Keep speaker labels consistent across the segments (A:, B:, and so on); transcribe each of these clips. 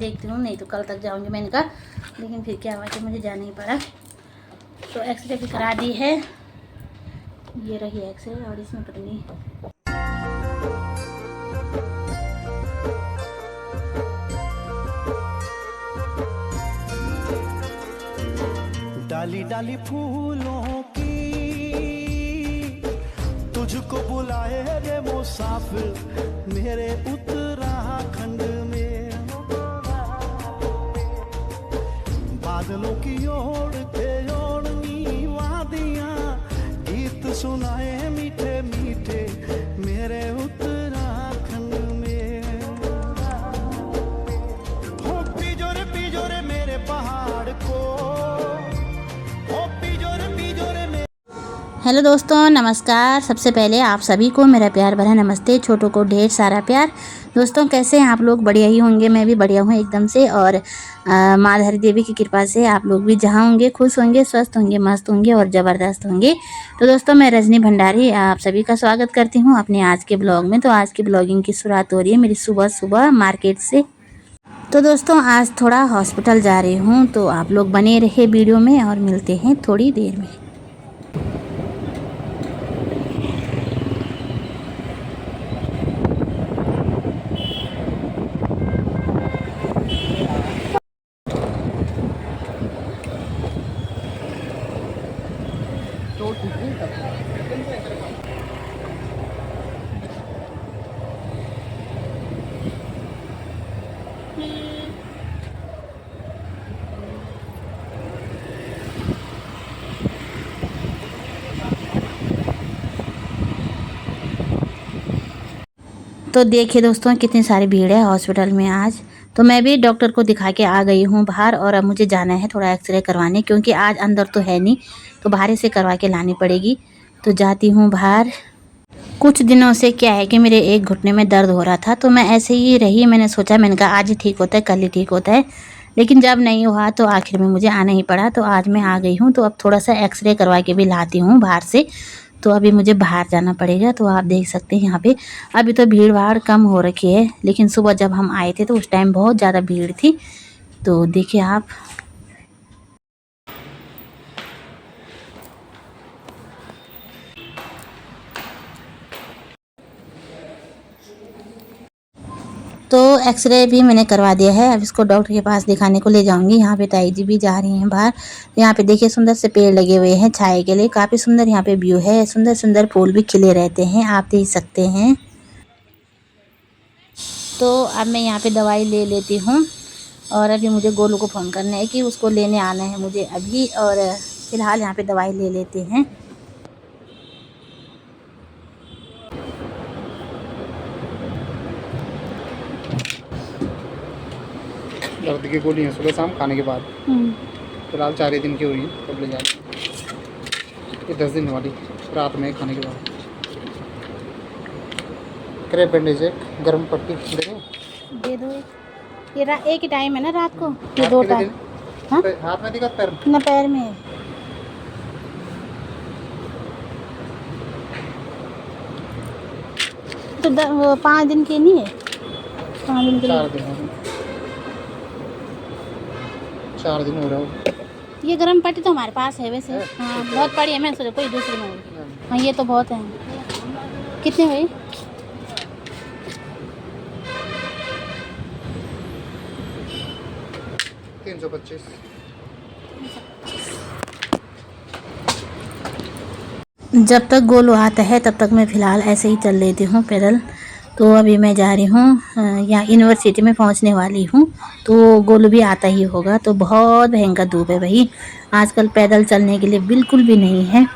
A: देखती हूँ, नहीं तो कल तक जाऊँगी मैंने कहा। लेकिन फिर क्या हुआ कि मुझे जाना ही पड़ा। तो एक्सरे भी करा दी है, ये रही एक्सरे। और इसमें पता नहीं
B: डाली डाली फूलों की तुझको बुलाए रे मुसाफिर मेरे उत्तराखंड में। बादलों की ओर के ओढ़नी वादियां गीत सुनाए मीठे मीठे मेरे उत्तराखंड में। हो पिजोरे मेरे पहाड़ को।
A: हेलो दोस्तों, नमस्कार। सबसे पहले आप सभी को मेरा प्यार भरा नमस्ते, छोटों को ढेर सारा प्यार। दोस्तों कैसे हैं आप लोग? बढ़िया ही होंगे, मैं भी बढ़िया हूँ एकदम से। और माँ धरी देवी की कृपा से आप लोग भी जहाँ होंगे खुश होंगे, स्वस्थ होंगे, मस्त होंगे और ज़बरदस्त होंगे। तो दोस्तों मैं रजनी भंडारी आप सभी का स्वागत करती हूँ अपने आज के ब्लॉग में। तो आज की ब्लॉगिंग की शुरुआत हो रही है मेरी सुबह सुबह मार्केट से। तो दोस्तों आज थोड़ा हॉस्पिटल जा रही हूँ, तो आप लोग बने रहे वीडियो में और मिलते हैं थोड़ी देर में। तो देखिए दोस्तों कितनी सारी भीड़ है हॉस्पिटल में आज। तो मैं भी डॉक्टर को दिखा के आ गई हूँ बाहर, और अब मुझे जाना है थोड़ा एक्सरे करवाने, क्योंकि आज अंदर तो है नहीं, तो बाहर से करवा के लानी पड़ेगी। तो जाती हूँ बाहर। कुछ दिनों से क्या है कि मेरे एक घुटने में दर्द हो रहा था, तो मैं ऐसे ही रही। मैंने सोचा, मैंने कहा आज ही ठीक होता है, कल ही ठीक होता है। लेकिन जब नहीं हुआ तो आखिर में मुझे आना ही पड़ा। तो आज मैं आ गई हूँ, तो अब थोड़ा सा एक्सरे करवा के भी लाती हूँ बाहर से। तो अभी मुझे बाहर जाना पड़ेगा। तो आप देख सकते हैं यहाँ पे अभी तो भीड़ भाड़ कम हो रखी है, लेकिन सुबह जब हम आए थे तो उस टाइम बहुत ज़्यादा भीड़ थी। तो देखिए आप। तो एक्सरे भी मैंने करवा दिया है, अब इसको डॉक्टर के पास दिखाने को ले जाऊंगी। यहाँ पे ताई जी भी जा रही हैं बाहर। यहाँ पे देखिए सुंदर से पेड़ लगे हुए हैं छाए के लिए, काफ़ी सुंदर यहाँ पे व्यू है। सुंदर सुंदर फूल भी खिले रहते हैं, आप देख सकते हैं। तो अब मैं यहाँ पे दवाई ले लेती हूँ, और अभी मुझे गोलू को फ़ोन करना है कि उसको लेने आना है मुझे अभी। और फ़िलहाल यहाँ पे दवाई ले लेते हैं।
C: दर्द की गोली है सुबह शाम खाने के बाद। फिलहाल 4 ही दिन की हो रही है, कब ले जाए? ये 10 दिन वाली रात में खाने के बाद। क्रेप बैंडेज है, गर्म पट्टी
A: दे दो एक ही टाइम है ना रात को, ये 2 टाइम। हाँ?
C: हाथ में दिखा पैर
A: ना पैर में है। तो 5 दिन के नहीं है, 5 दिन के
C: 4 दिन हो रहा है।
A: ये गर्म पट्टी तो हमारे पास है वैसे। हाँ बहुत पड़ी है, मैं सोचा कोई दूसरी में होगी। हाँ ये तो बहुत है। कितने हुई?
C: $325।
A: जब तक गोलू आता है तब तक मैं फ़िलहाल ऐसे ही चल लेती हूँ पैदल। तो अभी मैं जा रही हूँ यहाँ यूनिवर्सिटी में पहुँचने वाली हूँ। तो गोलू भी आता ही होगा। तो बहुत भयंकर धूप है भाई, आजकल पैदल चलने के लिए बिल्कुल भी नहीं है।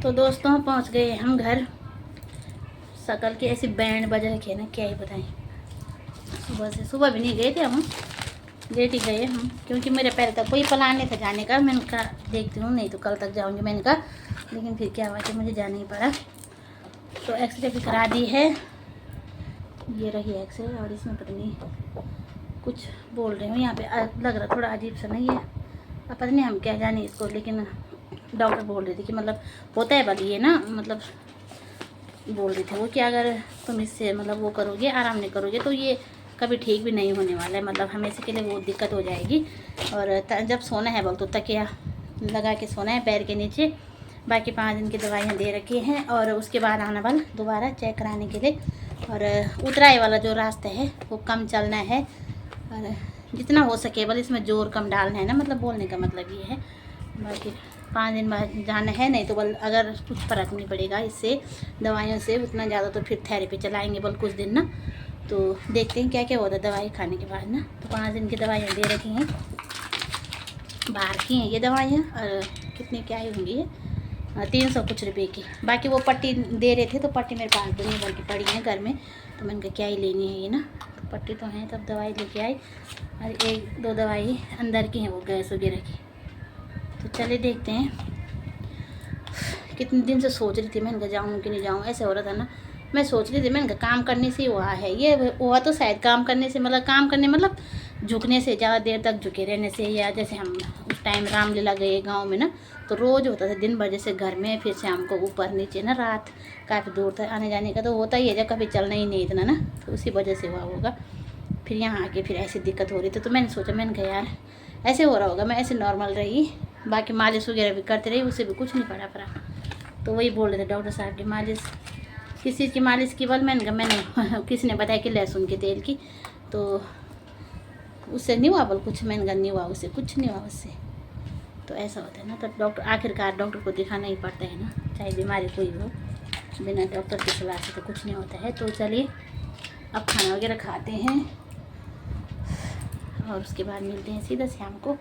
A: तो दोस्तों पहुंच गए हम घर। शकल के ऐसे बैंड बज रखे ना, क्या ही बताएं। सुबह भी नहीं गए थे हम, लेट ही गए हम, क्योंकि मेरे पहले तक कोई प्लान नहीं था जाने का। मैंने कहा देखती हूँ, नहीं तो कल तक जाऊँगी मैंने कहा, लेकिन फिर क्या हुआ कि मुझे जाना ही पड़ा। तो एक्सरे भी करा दी है, ये रही एक्सरे। और इसमें पता नहीं कुछ बोल रही हूँ यहाँ पे, लग रहा थोड़ा अजीब सा नहीं है, अब पता नहीं हम क्या जाने इसको, लेकिन डॉक्टर बोल रही थी कि मतलब होता है बल ये ना, मतलब बोल रहे थे वो कि अगर तुम इससे मतलब वो करोगे, आराम नहीं करोगे, तो ये कभी ठीक भी नहीं होने वाला है, मतलब हमेशा के लिए वो दिक्कत हो जाएगी। और जब सोना है बोल तो तकिया लगा के सोना है पैर के नीचे। बाकी 5 दिन की दवाइयाँ दे रखी हैं, और उसके बाद आना वाला दोबारा चेक कराने के लिए। और उतराई वाला जो रास्ता है वो कम चलना है, और जितना हो सके बल इसमें जोर कम डालना है ना, मतलब बोलने का मतलब ये है। बाकी 5 दिन बाद जाना है, नहीं तो बल अगर कुछ फ़र्क नहीं पड़ेगा इससे दवाइयों से उतना ज़्यादा, तो फिर थेरेपी चलाएंगे बल कुछ दिन ना। तो देखते हैं क्या क्या होता है दवाई खाने के बाद ना। तो 5 दिन की दवाइयाँ दे रखी हैं, बाहर की हैं ये दवाइयाँ, और कितनी क्या ही होंगी ये, 300 कुछ रुपए की। बाकी वो पट्टी दे रहे थे, तो पट्टी मेरे पास भी नहीं बल्कि पड़ी है घर में, तो मैंने कहा क्या ही लेनी है ये ना, तो पट्टी तो है, तब दवाई लेके आई। और 1-2 दवाई अंदर की हैं वो गैस वगैरह की। तो चले देखते हैं। कितने दिन से सोच रही थी मैंने कहा जाऊँ कि नहीं जाऊँ, ऐसे हो रहा था ना। मैं सोच रही थी मैंने कहा काम करने से ही हुआ है ये, हुआ तो शायद काम करने से, मतलब काम करने मतलब झुकने से, ज़्यादा देर तक झुके रहने से, या जैसे हम उस टाइम रामलीला गए गांव में ना, तो रोज़ होता था दिन भर, जैसे घर में फिर शाम को ऊपर नीचे ना, रात काफ़ी दूर तक आने जाने का तो होता ही है, जब कभी चलना ही नहीं इतना ना, तो उसी वजह से हुआ होगा। फिर यहाँ आके फिर ऐसी दिक्कत हो रही थी, तो मैंने सोचा, मैंने कहा यार ऐसे हो रहा होगा, मैं ऐसे नॉर्मल रही, बाकी मालिश वगैरह भी करते रही, उससे भी कुछ नहीं पड़ा फर्क। तो वही बोल रहे थे डॉक्टर साहब की मालिश, किस चीज़ की मालिश की बल, मैंने कहा मैंने किसी ने बताया कि लहसुन के तेल की, तो उससे नहीं हुआ बल कुछ, मैंने कहा नहीं हुआ, उससे कुछ नहीं हुआ उससे। तो ऐसा होता है ना, तब डॉक्टर आखिरकार डॉक्टर को दिखाना ही पड़ता है ना, चाहे बीमारी कोई हो, बिना डॉक्टर की सलाह से तो कुछ नहीं होता है। तो चलिए अब खाना वगैरह खाते हैं, और उसके बाद मिलते हैं सीधा शाम को।